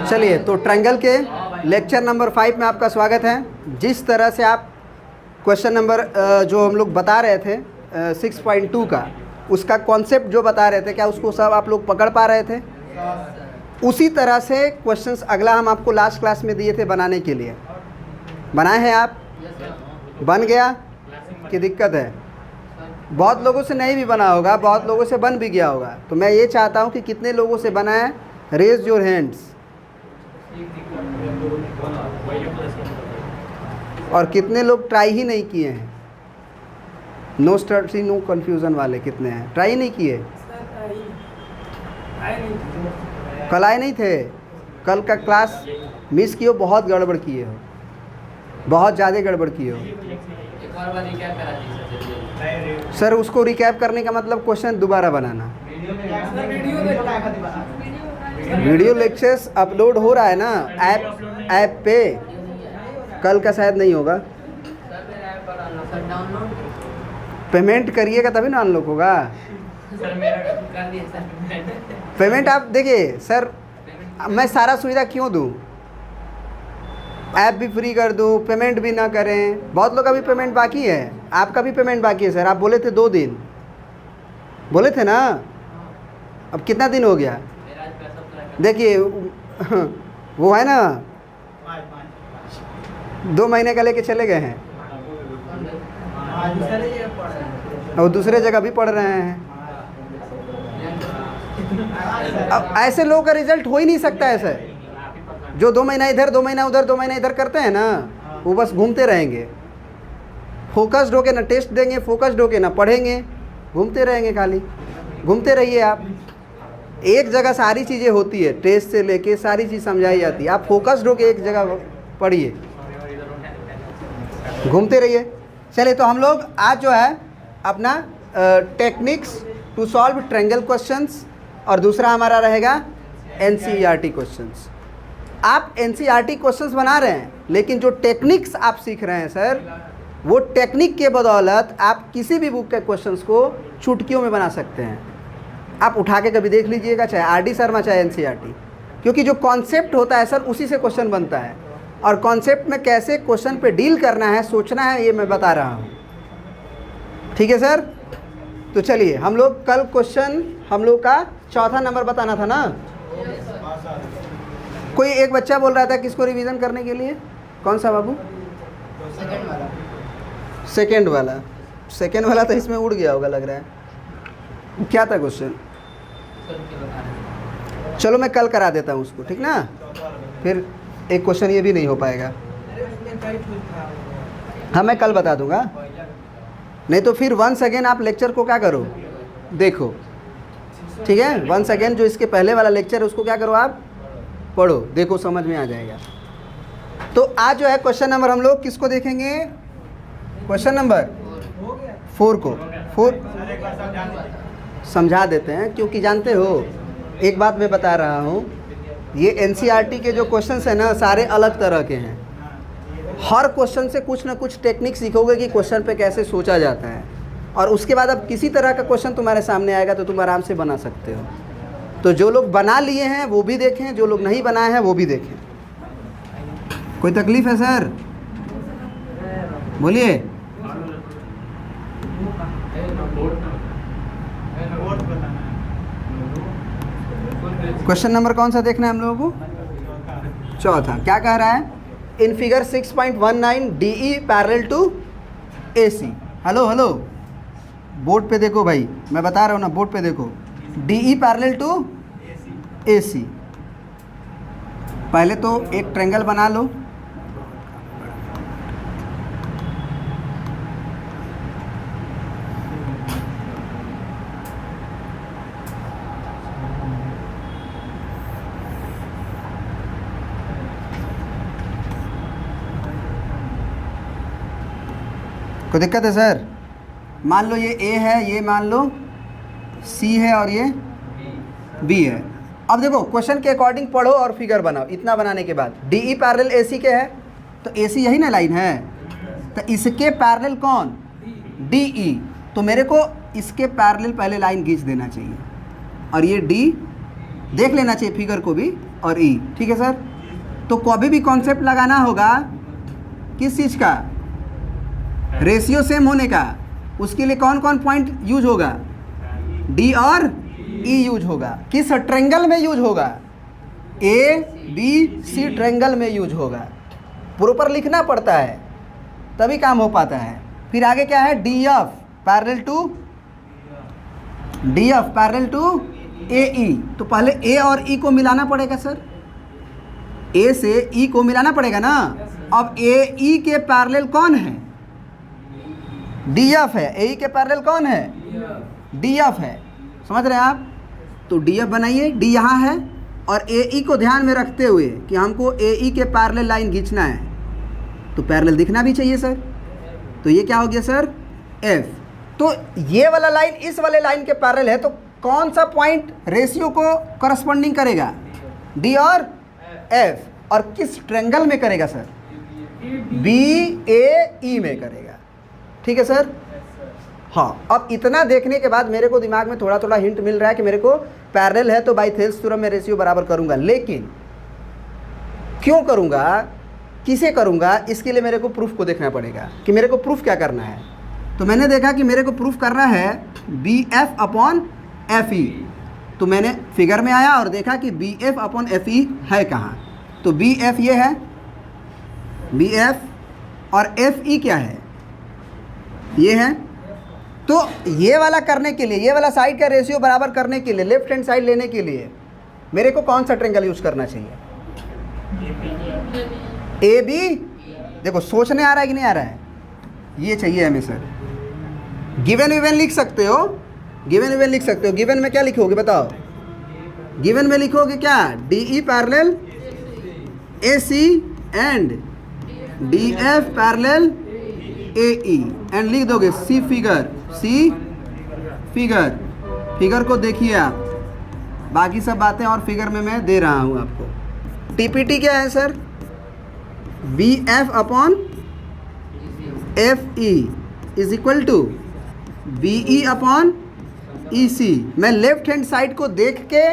चलिए, तो ट्रायंगल के लेक्चर नंबर 5 में आपका स्वागत है। जिस तरह से आप क्वेश्चन नंबर जो हम लोग बता रहे थे 6.2 का, उसका कॉन्सेप्ट जो बता रहे थे, क्या उसको सब आप लोग पकड़ पा रहे थे? उसी तरह से क्वेश्चंस अगला हम आपको लास्ट क्लास में दिए थे बनाने के लिए। बनाए हैं आप? बन गया कि दिक्कत है? बहुत लोगों से नहीं भी बना होगा, बहुत लोगों से बन भी गया होगा। तो मैं ये चाहता हूँ कि कितने लोगों से बना है, रेज योर हैंड्स। और कितने लोग ट्राई ही नहीं किए हैं? नो स्टडी नो कन्फ्यूज़न वाले कितने हैं? ट्राई नहीं किए? कल आए नहीं थे? कल का क्लास मिस किए हो, बहुत गड़बड़ किए हो, बहुत ज़्यादा गड़बड़ किए हो। सर उसको रिकैप करने का मतलब क्वेश्चन दोबारा बनाना। वीडियो लेक्चर्स अपलोड हो रहा है ना ऐप पे। कल का शायद नहीं होगा। पेमेंट करिएगा तभी ना अनलॉक होगा। पेमेंट आप देखिए सर, मैं सारा सुविधा क्यों दूँ? ऐप भी फ्री कर दूँ, पेमेंट भी ना करें। बहुत लोग का भी पेमेंट बाकी है, आपका भी पेमेंट बाकी है। सर आप बोले थे 2 दिन, बोले थे ना? अब कितना दिन हो गया? देखिए वो है ना 2 महीने का लेके चले गए हैं और दूसरे जगह भी पढ़ रहे हैं। अब ऐसे लोगों का रिजल्ट हो ही नहीं सकता है सर। जो 2 महीना इधर 2 महीना उधर 2 महीना इधर करते हैं ना, वो बस घूमते रहेंगे। फोकस्ड होके ना टेस्ट देंगे, फोकस्ड होके ना पढ़ेंगे, घूमते रहेंगे। खाली घूमते रहिए आप। एक जगह सारी चीज़ें होती है, टेस्ट से लेके सारी चीज़ समझाई जाती है। आप फोकस्ड होके एक जगह पढ़िए, घूमते रहिए। चलिए, तो हम लोग आज जो है अपना techniques to solve triangle questions और दूसरा हमारा रहेगा एनसीईआरटी क्वेश्चंस। आप एनसीईआरटी क्वेश्चंस बना रहे हैं, लेकिन जो टेक्निक्स आप सीख रहे हैं सर, वो टेक्निक के बदौलत आप किसी भी बुक के क्वेश्चंस को चुटकियों में बना सकते हैं। आप उठा के कभी देख लीजिएगा, चाहे आरडी शर्मा चाहे एनसीईआरटी, क्योंकि जो कॉन्सेप्ट होता है सर उसी से क्वेश्चन बनता है। और कॉन्सेप्ट में कैसे क्वेश्चन पे डील करना है, सोचना है, ये मैं बता रहा हूँ। ठीक है सर? तो चलिए, हम लोग कल क्वेश्चन हम लोग का चौथा नंबर बताना था ना। कोई एक बच्चा बोल रहा था किसको रिवीजन करने के लिए। कौन सा बाबू? सेकेंड वाला। सेकेंड वाला तो इसमें उड़ गया होगा लग रहा है। क्या था क्वेश्चन? चलो मैं कल करा देता हूँ उसको, ठीक ना? फिर एक क्वेश्चन ये भी नहीं हो पाएगा। हाँ मैं कल बता दूंगा। नहीं तो फिर वंस अगेन आप लेक्चर को क्या करो, देखो। ठीक है, वंस अगेन जो इसके पहले वाला लेक्चर है उसको क्या करो, आप पढ़ो, देखो, समझ में आ जाएगा। तो आज जो है क्वेश्चन नंबर हम लोग किसको देखेंगे? क्वेश्चन नंबर 4 को। 4 समझा देते हैं, क्योंकि जानते हो एक बात मैं बता रहा हूँ, ये एनसीईआरटी के जो क्वेश्चंस हैं ना, सारे अलग तरह के हैं। हर क्वेश्चन से कुछ ना कुछ टेक्निक सीखोगे कि क्वेश्चन पे कैसे सोचा जाता है, और उसके बाद अब किसी तरह का क्वेश्चन तुम्हारे सामने आएगा तो तुम आराम से बना सकते हो। तो जो लोग बना लिए हैं वो भी देखें, जो लोग नहीं बनाए हैं वो भी देखें। कोई तकलीफ है सर? बोलिए। क्वेश्चन नंबर कौन सा देखना है हम लोगों को? चौथा। क्या कह रहा है? In figure 6.19 DE parallel to AC। Hello hello, board पे देखो भाई, मैं बता रहा हूँ ना, बोर्ड पे देखो। DE parallel to AC। पहले तो एक ट्रायंगल बना लो। कोई दिक्कत है सर? मान लो ये A है, ये मान लो C है और ये B है। अब देखो क्वेश्चन के अकॉर्डिंग पढ़ो और फिगर बनाओ। इतना बनाने के बाद DE पैरेलल AC के है, तो AC यही ना लाइन है, तो इसके पैरेलल कौन? DE। तो मेरे को इसके पैरेलल पहले लाइन खींच देना चाहिए। और ये डी, देख लेना चाहिए फिगर को भी, और ई। ठीक है सर। तो कभी भी कॉन्सेप्ट लगाना होगा किस चीज़ का, रेशियो सेम होने का। उसके लिए कौन कौन पॉइंट यूज होगा, डी और ई यूज होगा। किस ट्रायंगल में यूज होगा, ए बी सी ट्रायंगल में यूज होगा। प्रॉपर लिखना पड़ता है तभी काम हो पाता है। फिर आगे क्या है, D F parallel to A ई। तो पहले ए और ई को मिलाना पड़ेगा सर, ए से ई को मिलाना पड़ेगा ना। अब ए ई के पैरेलल कौन है, डी एफ है। ए ई के पैरेलल कौन है, डी एफ है। समझ रहे हैं आप। तो डी एफ बनाइए, डी यहाँ है, और ए ई को ध्यान में रखते हुए कि हमको ए ई के पैरेलल लाइन खींचना है, तो पैरेलल दिखना भी चाहिए सर। तो ये क्या हो गया सर, एफ। तो ये वाला लाइन इस वाले लाइन के पैरेलल है, तो कौन सा पॉइंट रेशियो को करस्पॉन्डिंग करेगा, डी और एफ। और किस ट्रायंगल में करेगा सर, बी ए ई में करेगा। ठीक है सर। हाँ, अब इतना देखने के बाद मेरे को दिमाग में थोड़ा थोड़ा हिंट मिल रहा है कि मेरे को पैरेलल है तो बाई थेल्स थ्योरम में रेशियो बराबर करूंगा। लेकिन क्यों करूंगा, किसे करूंगा, इसके लिए मेरे को प्रूफ को देखना पड़ेगा कि मेरे को प्रूफ क्या करना है। तो मैंने देखा कि मेरे को प्रूफ करना है B F upon F E. तो मैंने फिगर में आया और देखा कि B F upon F E है कहाँ। तो बी एफ ये है, बी एफ, और एफ ई क्या है, ये है। तो ये वाला करने के लिए, ये वाला साइड का रेशियो बराबर करने के लिए, लेफ्ट हैंड साइड लेने के लिए मेरे को कौन सा ट्रायंगल यूज करना चाहिए, ए बी। देखो सोचने आ रहा है कि नहीं आ रहा है, ये चाहिए हमें सर। गिवन इवन लिख सकते हो, गिवन इवन लिख सकते हो। गिवन में क्या लिखोगे बताओ, गिवन में लिखोगे क्या, D E parallel A C and D F parallel A E, and लिख दोगे see figure, see figure. Figure को देखिए आप, बाकी सब बातें और फिगर में मैं दे रहा हूँ आपको। टीपीटी क्या है sir, B F upon F E is equal to B E upon E C. मैं लेफ्ट हैंड साइड को देख के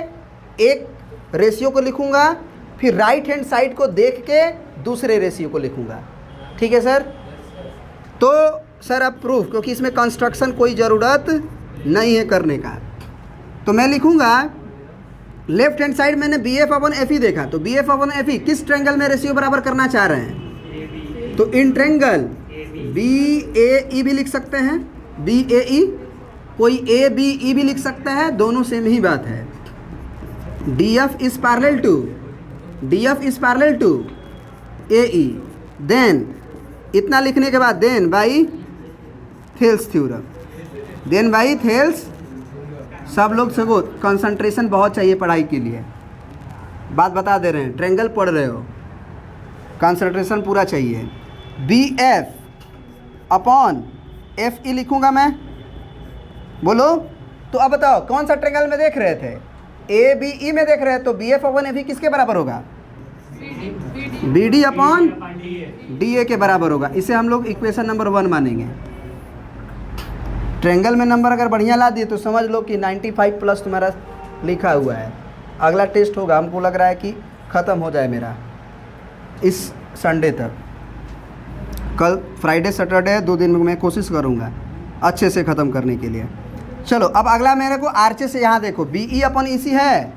एक रेशियो को लिखूंगा, फिर राइट हैंड साइड को देख के दूसरे रेशियो को लिखूंगा। ठीक है सर। तो सर अब प्रूफ, क्योंकि इसमें कंस्ट्रक्शन कोई ज़रूरत नहीं है करने का, तो मैं लिखूंगा लेफ्ट हैंड साइड मैंने B F upon F E देखा, तो B F upon F E किस ट्रायंगल में रेशियो बराबर करना चाह रहे हैं, तो इन ट्रायंगल बी ए ई भी लिख सकते हैं, बी ए ई, कोई ए बी ई भी लिख सकता है, दोनों सेम ही बात है। D F is parallel to, D F is parallel to A E. Then इतना लिखने के बाद then by Thales theorem, then by Thales. सब लोग सगो कंसंट्रेशन बहुत चाहिए पढ़ाई के लिए, बात बता दे रहे हैं, ट्रायंगल पढ़ रहे हो, कंसंट्रेशन पूरा चाहिए। B F upon F E लिखूंगा मैं, बोलो। तो अब बताओ कौन सा ट्रायंगल में देख रहे थे, ए बी ई में देख रहे हैं, तो B F upon F E किसके बराबर होगा, B D upon D A के बराबर होगा। इसे हम लोग इक्वेशन नंबर 1 मानेंगे। ट्रायंगल में नंबर अगर बढ़िया ला दिए तो समझ लो कि 95 प्लस तुम्हारा लिखा हुआ है। अगला टेस्ट होगा, हमको लग रहा है कि ख़त्म हो जाए मेरा इस संडे तक। कल फ्राइडे सैटरडे 2 दिन में मैं कोशिश करूँगा अच्छे से ख़त्म करने के लिए। चलो अब अगला मेरे को आरचे से यहाँ देखो, बी ई अपॉन ई सी है,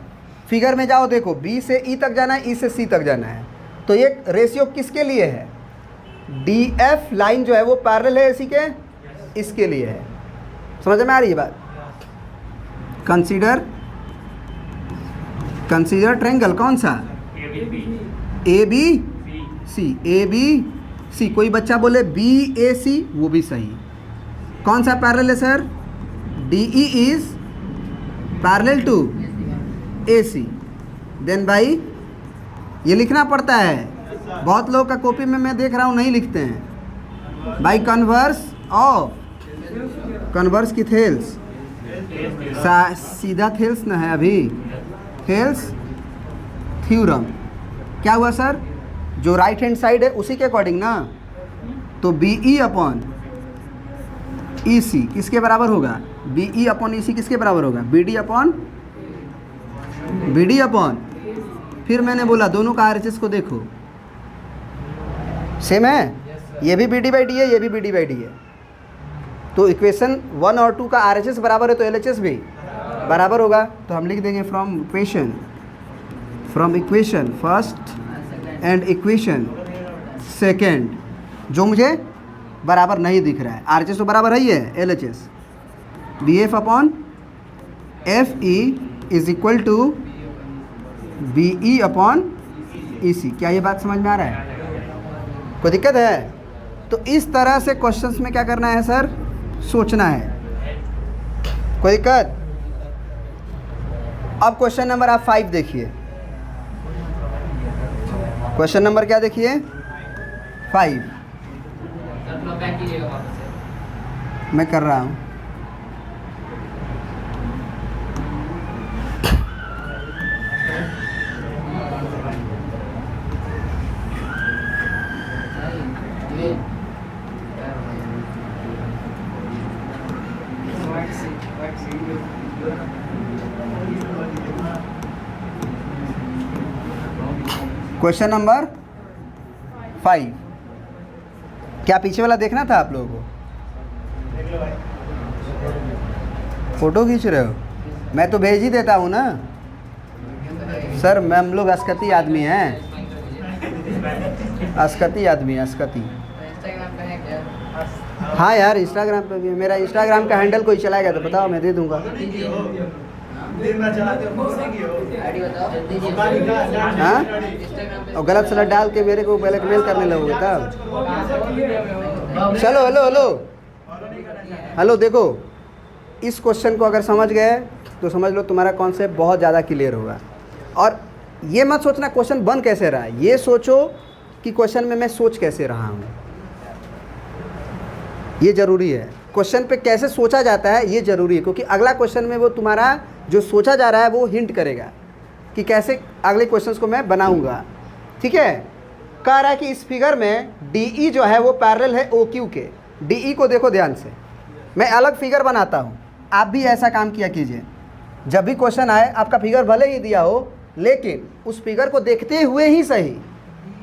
फिगर में जाओ देखो, बी से ई तक जाना है, ई से सी तक जाना है। तो ये रेशियो किसके लिए है, डी एफ लाइन जो है वो पैरेलल है इसी के, इसके लिए है। समझ में आ रही है बात। कंसीडर ट्रायंगल कौन सा, A B C, A B C. कोई बच्चा बोले बी ए सी, वो भी सही। कौन सा पैरेलल है sir, D E is parallel to A C. Then by, ये लिखना पड़ता है, बहुत लोग का कॉपी में मैं देख रहा हूँ नहीं लिखते हैं, बाई कन्वर्स ऑफ, कन्वर्स की थेल्स, सीधा थेल्स ना है अभी, थेल्स थ्योरम। क्या हुआ सर, जो राइट हैंड साइड है उसी के अकॉर्डिंग ना, तो बी ई अपॉन ई सी किसके बराबर होगा, बी ई अपॉन ई सी किसके बराबर होगा, B D upon B D upon, फिर मैंने बोला दोनों का RHS को देखो सेम है, ये भी बी डी बाई डी है, ये भी बी डी बाई डी है। तो इक्वेशन 1 और 2 का RHS बराबर है तो LHS भी बराबर होगा। तो हम लिख देंगे from equation first and equation second, जो मुझे बराबर नहीं दिख रहा है, RHS तो बराबर है ही है LHS, BF upon FE is equal to BE upon EC। क्या ये बात समझ में आ रहा है? कोई दिक्कत है? तो इस तरह से क्वेश्चंस में क्या करना है सर, सोचना है। कोई दिक्कत? अब क्वेश्चन नंबर आप 5 देखिए। क्वेश्चन नंबर क्या देखिए? 5 मैं कर रहा हूँ। क्वेश्चन नंबर 5, क्या पीछे वाला देखना था आप लोगों को? फोटो खींच रहे हो? मैं तो भेज ही देता हूँ ना सर, हम लोग अस्कती आदमी हैं, अस्कती आदमी, अस्कती। हाँ यार इंस्टाग्राम पे भी, मेरा इंस्टाग्राम का हैंडल कोई चलाएगा तो बताओ, मैं दे दूँगा। हाँ, और गलत सलत डाल के मेरे को ब्लैकमेल करने लगोगे तब। चलो हेलो हेलो हेलो, देखो इस क्वेश्चन को अगर समझ गए तो समझ लो तुम्हारा कॉन्सेप्ट बहुत ज़्यादा क्लियर होगा। और ये मत सोचना क्वेश्चन बन कैसे रहा है, ये सोचो कि क्वेश्चन में मैं सोच कैसे रहा हूँ। ये ज़रूरी है, क्वेश्चन पे कैसे सोचा जाता है ये ज़रूरी है, क्योंकि अगला क्वेश्चन में वो तुम्हारा जो सोचा जा रहा है वो हिंट करेगा कि कैसे अगले क्वेश्चंस को मैं बनाऊंगा। ठीक है, कह रहा है कि इस फिगर में DE जो है वो पैरेलल है OQ के। DE को देखो ध्यान से, मैं अलग फिगर बनाता हूँ, आप भी ऐसा काम किया कीजिए। जब भी क्वेश्चन आए, आपका फिगर भले ही दिया हो लेकिन उस फिगर को देखते हुए ही सही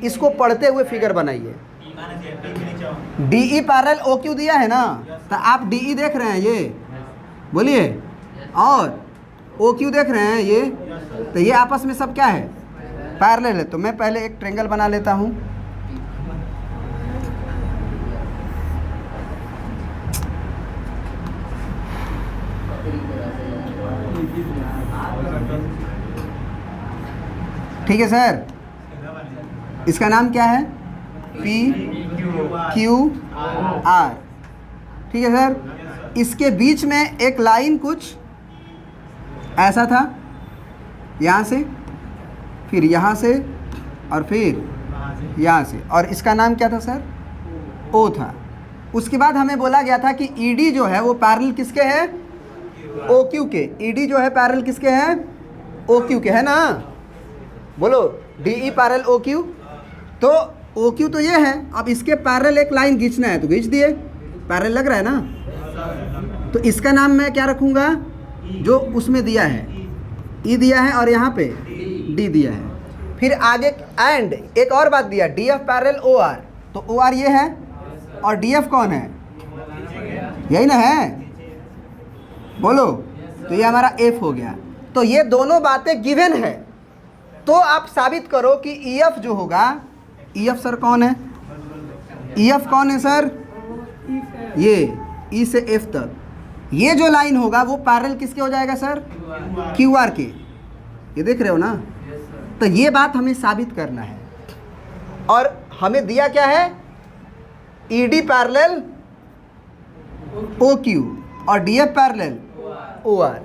इसको पढ़ते हुए फिगर बनाइए। DE पैरेलल OQ दिया है ना, तो आप DE देख रहे हैं ये, बोलिए, और OQ देख रहे हैं ये, तो ये आपस में सब क्या है, पैरेलल है। तो मैं पहले एक ट्रायंगल बना लेता हूँ। ठीक है सर, इसका नाम क्या है? PQR। ठीक है सर, इसके बीच में एक लाइन कुछ ऐसा था, यहाँ से, फिर यहाँ से, और फिर यहाँ से, और इसका नाम क्या था सर? O था। उसके बाद हमें बोला गया था कि ED जो है वो पैरेलल किसके है? OQ के। ED जो है पैरेलल किसके है? OQ के, है ना? बोलो, DE पैरेलल OQ। तो OQ तो ये है, अब इसके पैरेलल एक लाइन खींचना है तो खींच दिए, पैरेलल लग रहा है ना। तो इसका नाम मैं क्या रखूँगा? जो उसमें दिया है, E दिया है और यहाँ पे D दिया है। फिर आगे एंड एक और बात दिया, DF पैरेलल OR। तो OR ये है और DF कौन है? यही ना है, बोलो। तो ये हमारा F हो गया। तो ये दोनों बातें गिवन है, तो आप साबित करो कि EF जो होगा, EF सर कौन है? EF कौन है सर? ये E से F तक ये जो लाइन होगा वो पैरेलल किसके हो जाएगा सर? QR के। ये देख रहे हो ना? तो ये बात हमें साबित करना है, और हमें दिया क्या है? ED पैरेलल OQ और DF पैरेलल OR।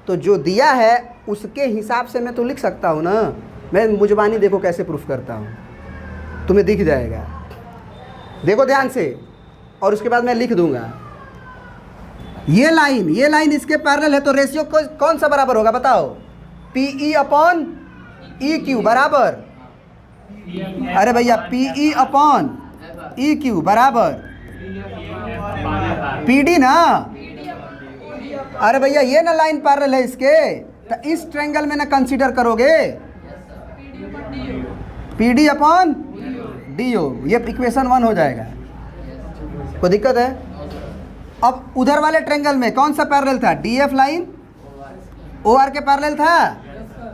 तो जो दिया है उसके हिसाब से मैं तो लिख सकता हूँ ना। मैं मुजबानी देखो कैसे प्रूफ करता हूँ, तुम्हें दिख जाएगा, देखो ध्यान से, और उसके बाद मैं लिख दूंगा। ये लाइन इसके पैरेलल है, तो रेशियो कौन सा बराबर होगा बताओ? PE अपॉन EQ बराबर, अरे भैया PE अपॉन EQ बराबर PD ना। अरे भैया ये ना लाइन पैरेलल है इसके, तो इस ट्रायंगल में ना कंसीडर करोगे PD अपॉन DO, ये इक्वेशन 1 हो जाएगा। कोई दिक्कत है? अब उधर वाले ट्रायंगल में कौन सा पैरेलल था? DF लाइन OR के पैरेलल था,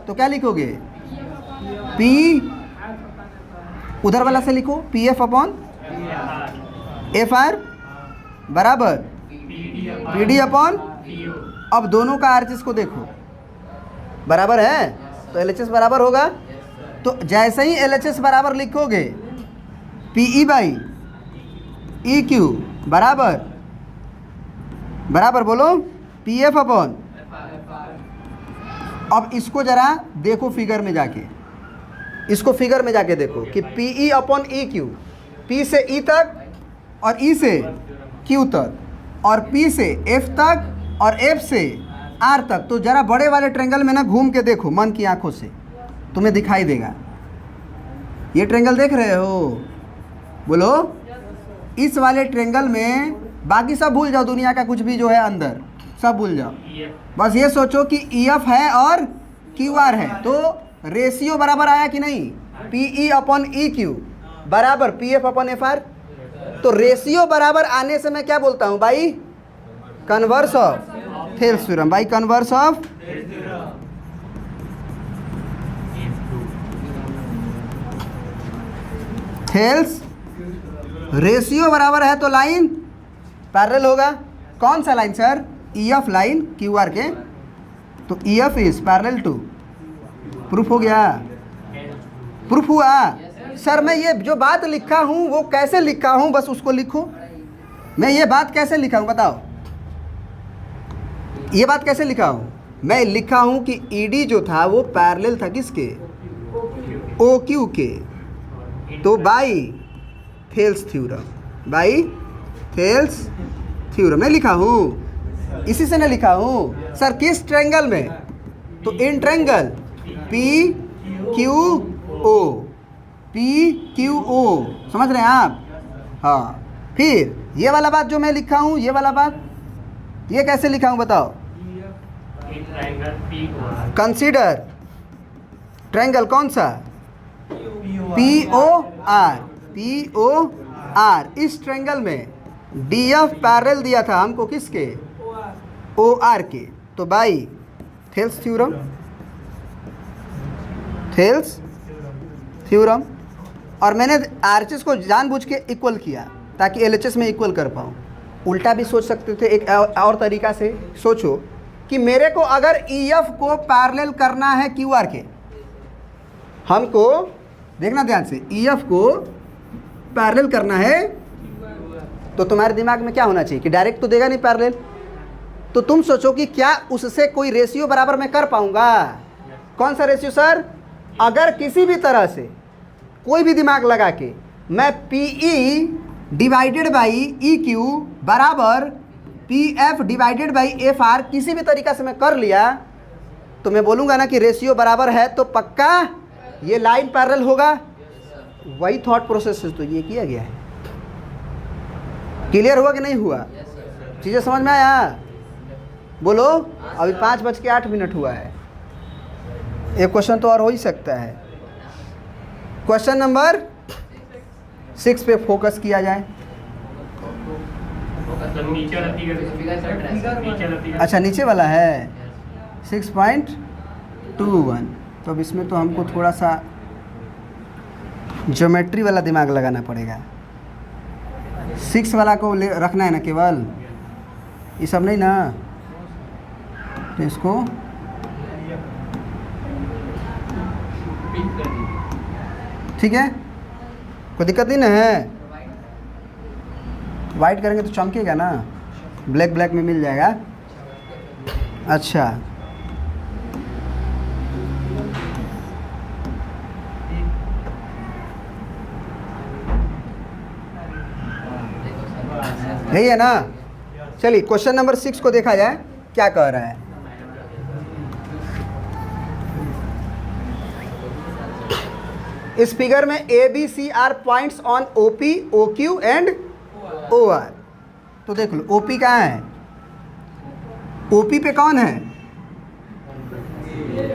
तो क्या लिखोगे? P, उधर वाला से लिखो PF अपॉन FR बराबर PD अपॉन। अब दोनों का आरएचएस को देखो, बराबर है, तो LHS बराबर होगा। तो जैसे ही LHS बराबर लिखोगे PE बाई EQ बराबर बोलो PF अपॉन। अब इसको जरा देखो फिगर में जाके, इसको फिगर में जाके देखो कि PE अपॉन EQ, P से E तक और E से Q तक और P से F तक और F से R तक। तो जरा बड़े वाले ट्रायंगल में ना घूम के देखो मन की आंखों से, तुम्हें दिखाई देगा। ये ट्रायंगल देख रहे हो? बोलो। इस वाले ट्रायंगल में बाकी सब भूल जाओ, दुनिया का कुछ भी जो है अंदर सब भूल जाओ, बस ये सोचो कि EF है और QR है। तो रेशियो बराबर आया कि नहीं? PE अपॉन EQ बराबर PF अपॉन FR। तो रेशियो बराबर आने से मैं क्या बोलता हूँ भाई? Converse of Thales theorem. भाई कन्वर्स ऑफ थेल्स। रेशियो बराबर है तो लाइन पैरेलल होगा। कौन सा line sir? EF line QR के, तो EF is parallel to. Proof हो गया? प्रूफ हुआ? सर मैं ये जो बात लिखा हूँ वो कैसे लिखा हूँ, बस उसको लिखो। मैं ये बात कैसे लिखा हूँ बताओ? ये बात कैसे लिखा हूँ? मैं लिखा हूँ कि ED जो था वो पैरेलल था किसके? OQ के। तो by Thales theorem, by Thales theorem नहीं लिखा हूँ, इसी से नहीं लिखा हूँ। सर किस ट्रायंगल में? तो इन ट्रायंगल PQO, PQO, समझ रहे हैं आप? हाँ। फिर ये वाला बात जो मैं लिखा हूँ, ये वाला बात ये कैसे लिखा हूँ बताओ? कंसीडर ट्रायंगल कौन सा? POR। इस ट्रायंगल में DF पैरेलल दिया था हमको किसके? OR के। तो by Thales theorem, Thales theorem. और मैंने आरएचएस को जानबूझ के इक्वल किया ताकि एलएचएस में इक्वल कर पाऊँ। उल्टा भी सोच सकते थे, एक और तरीका से सोचो कि मेरे को अगर EF को पैरेलल करना है QR के, हमको देखना ध्यान से, EF को पैरेलल करना है तो तुम्हारे दिमाग में क्या होना चाहिए कि डायरेक्ट तो देगा नहीं पैरेलल। तो तुम सोचो कि क्या उससे कोई रेशियो बराबर मैं कर पाऊंगा? कौन सा रेशियो सर? अगर किसी भी तरह से कोई भी दिमाग लगा के मैं PE डिवाइडेड बाई EQ बराबर PF डिवाइडेड बाई FR किसी भी तरीका से मैं कर लिया, तो मैं बोलूँगा ना कि रेशियो बराबर है तो पक्का ये लाइन पैरेलल होगा। वही थॉट प्रोसेस से तो ये किया गया है। क्लियर हुआ कि नहीं हुआ? चीज़ें समझ में आया? बोलो। अभी 5:08 हुआ है। एक क्वेश्चन तो और हो ही सकता है। क्वेश्चन नंबर 6 पे फोकस किया जाए। अच्छा नीचे वाला है 6.21। तो अब इसमें तो हमको थोड़ा सा ज्योमेट्री वाला दिमाग लगाना पड़ेगा। 6 वाला को रखना है ना केवल, ये सब नहीं ना। तो इसको ठीक है, कोई दिक्कत नहीं ना है। वाइट करेंगे तो चमकेगा ना, ब्लैक ब्लैक में मिल जाएगा। अच्छा यही है ना। चलिए क्वेश्चन नंबर 6 को देखा जाए क्या कह रहा है। इस फिगर में ABC are points on OP, OQ and OR। तो देख लो OP कहाँ है? OP पे कौन है?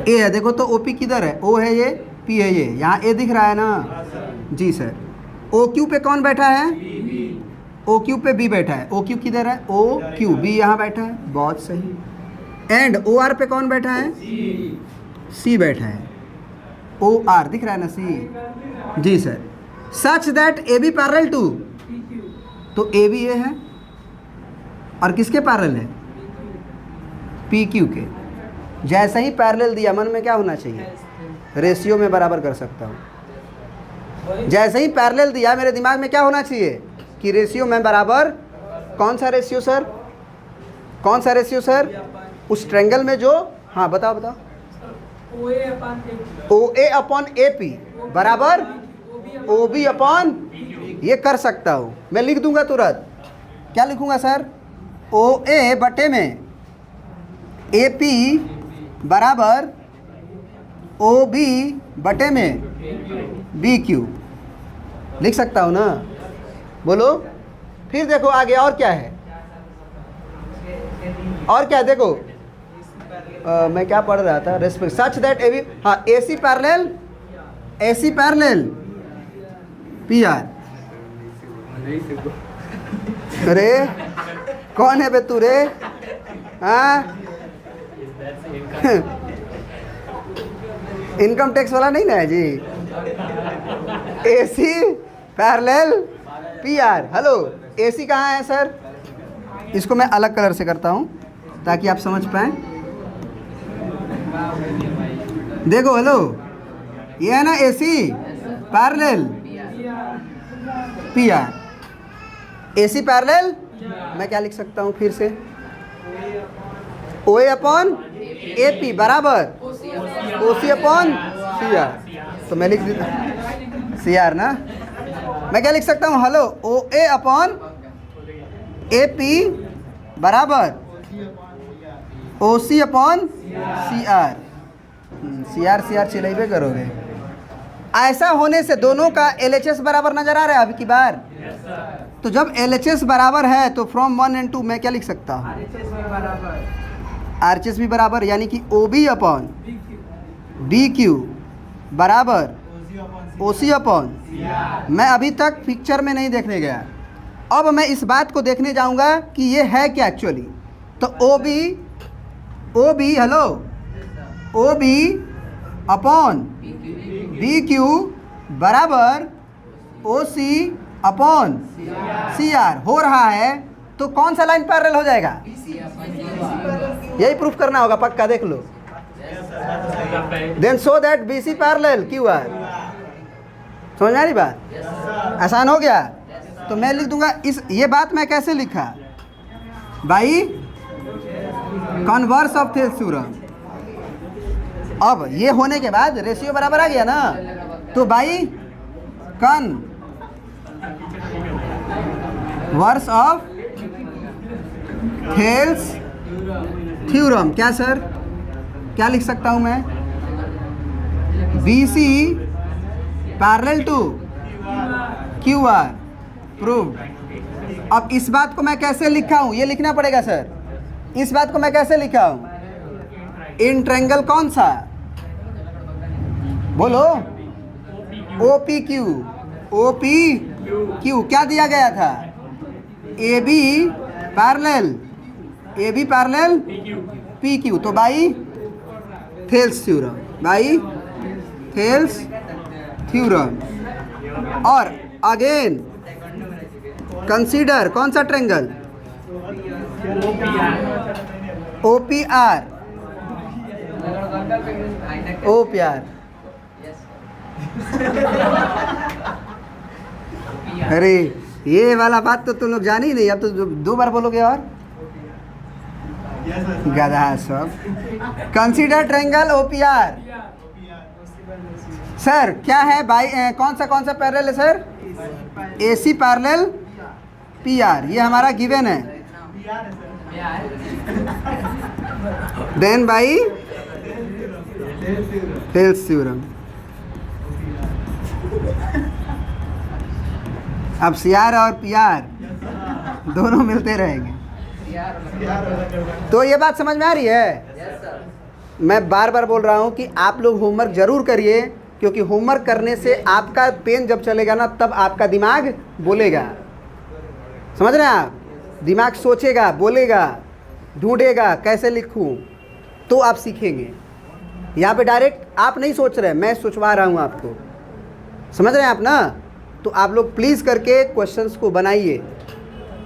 ए है, देखो तो ओ पी किधर है, ओ है ये, पी है ये, यहाँ ए दिख रहा है ना जी सर। ओ क्यू पे कौन बैठा है, ओ क्यू पे बी बैठा है, ओ क्यू किधर है, ओ क्यू, बी यहाँ बैठा है, बहुत सही। एंड ओ आर पे कौन बैठा है, सी बैठा है, ओ आर दिख रहा है ना, C G sir. Such that A B parallel to, तो ए बी ए है और किसके पैरेलल है, पी क्यू के। जैसे ही पैरेलल दिया मन में क्या होना चाहिए, रेशियो में बराबर कर सकता हूँ। जैसे ही पैरेलल दिया मेरे दिमाग में क्या होना चाहिए कि रेशियो में बराबर। कौन सा रेशियो सर, कौन सा रेशियो सर, उस ट्रायंगल में जो, हाँ बताओ बताओ, ओ ए अपॉन ए पी बराबर ओ बी अपॉन, ये कर सकता हूँ मैं, लिख दूंगा तुरंत। क्या लिखूंगा सर, ओ ए बटे में ए पी बराबर ओ बी बटे में बी क्यू, लिख सकता हूँ ना, बोलो। फिर देखो आगे और क्या है, और क्या है देखो, मैं क्या पढ़ रहा था, respect such that A B, हाँ A C parallel P R. अरे कौन है बे तू रे, हाँ इनकम टैक्स वाला नहीं ना है जी, A C parallel P R. Hello, A C कहाँ है सर, इसको मैं अलग कलर से करता हूँ ताकि आप समझ पाएँ। देखो हेलो, ये है ना ए C parallel P are, A C parallel, मैं क्या लिख सकता हूँ फिर से, ओ ए अपॉन ए पी बराबर O C upon C are, तो मैं लिख देता सी आर ना, मैं क्या लिख सकता हूँ, hello O A upon A P बराबर O C upon C R. C R चिल्लाइबे करोगे। ऐसा होने से दोनों का LHS बराबर नजर आ रहा है अभी की बार। तो जब LHS बराबर है तो फ्रॉम 1 and 2 मैं क्या लिख सकता हूँ, RHS भी बराबर, यानी कि OB अपॉन BQ बराबर OC अपॉन, मैं अभी तक पिक्चर में नहीं देखने गया, अब मैं इस बात को देखने जाऊंगा कि ये है क्या एक्चुअली। तो OB hello OB upon BQ बराबर OC अपॉन CR हो रहा है, तो कौन सा लाइन पैरेलल हो जाएगा, यही प्रूफ करना होगा पक्का, देख लो। Then so that BC parallel QR, समझ में आ रही बात, आसान हो गया। तो मैं लिख दूंगा इस, ये बात मैं कैसे लिखा, by converse of Thales theorem. अब ये होने के बाद रेशियो बराबर आ गया ना, तो by converse of Thales theorem, क्या सर, क्या लिख सकता हूं मैं, BC parallel to QR proved. अब इस बात को मैं कैसे लिखा हूं, ये लिखना पड़ेगा सर, इस बात को मैं कैसे लिखा हूं, इन ट्रायंगल कौन सा, बोलो, OPQ क्या दिया गया था, AB पैरेलल PQ, तो बाई थेल्स थ्योरम। और अगेन कंसीडर कौन सा ट्रायंगल, OPR अरे ये वाला बात तो तुम लोग जान ही नहीं, अब तो 2 बार बोलोगे और गधा सब। कंसीडर ट्रायंगल OPR सर क्या है बाई, कौन सा पैरेलल है सर, AC पैरेलल PR, ये हमारा गिवन है। Then by Thales theorem. अब CR और PR दोनों मिलते रहेंगे। तो ये बात समझ में आ रही है, मैं बार बार बोल रहा हूँ कि आप लोग होमवर्क ज़रूर करिए, क्योंकि होमवर्क करने से आपका पेन जब चलेगा ना तब आपका दिमाग बोलेगा। समझ रहे हैं आप? दिमाग सोचेगा, बोलेगा, ढूंढेगा कैसे लिखूं, तो आप सीखेंगे। यहाँ पे डायरेक्ट आप नहीं सोच रहे, मैं सोचवा रहा हूँ आपको। समझ रहे हैं आप ना? तो आप लोग प्लीज़ करके क्वेश्चंस को बनाइए,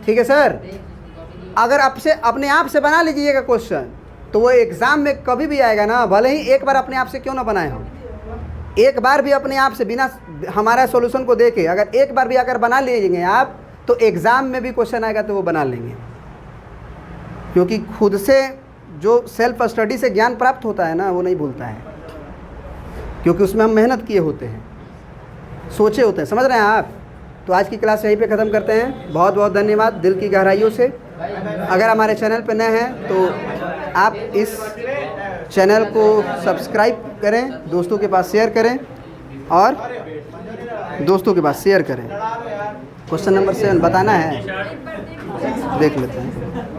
ठीक है सर? अगर आपसे अपने आप से बना लीजिएगा क्वेश्चन तो वो एग्ज़ाम में कभी भी आएगा ना, भले ही एक बार अपने आप से क्यों ना बनाए हो, एक बार भी अपने आप से बिना हमारा सॉल्यूशन को देखे अगर एक बार भी अगर बना लीजिएंगे आप, तो एग्ज़ाम में भी क्वेश्चन आएगा तो वो बना लेंगे। क्योंकि खुद से जो सेल्फ स्टडी से ज्ञान प्राप्त होता है ना, वो नहीं भूलता है, क्योंकि उसमें हम मेहनत किए होते हैं, सोचे होते हैं। समझ रहे हैं आप? तो आज की क्लास यहीं पे ख़त्म करते हैं। बहुत बहुत धन्यवाद दिल की गहराइयों से। अगर हमारे चैनल पर नए हैं तो आप इस चैनल को सब्सक्राइब करें, दोस्तों के पास शेयर करें और दोस्तों के पास शेयर करें। क्वेश्चन नंबर 7 बताना है, देख लेते हैं।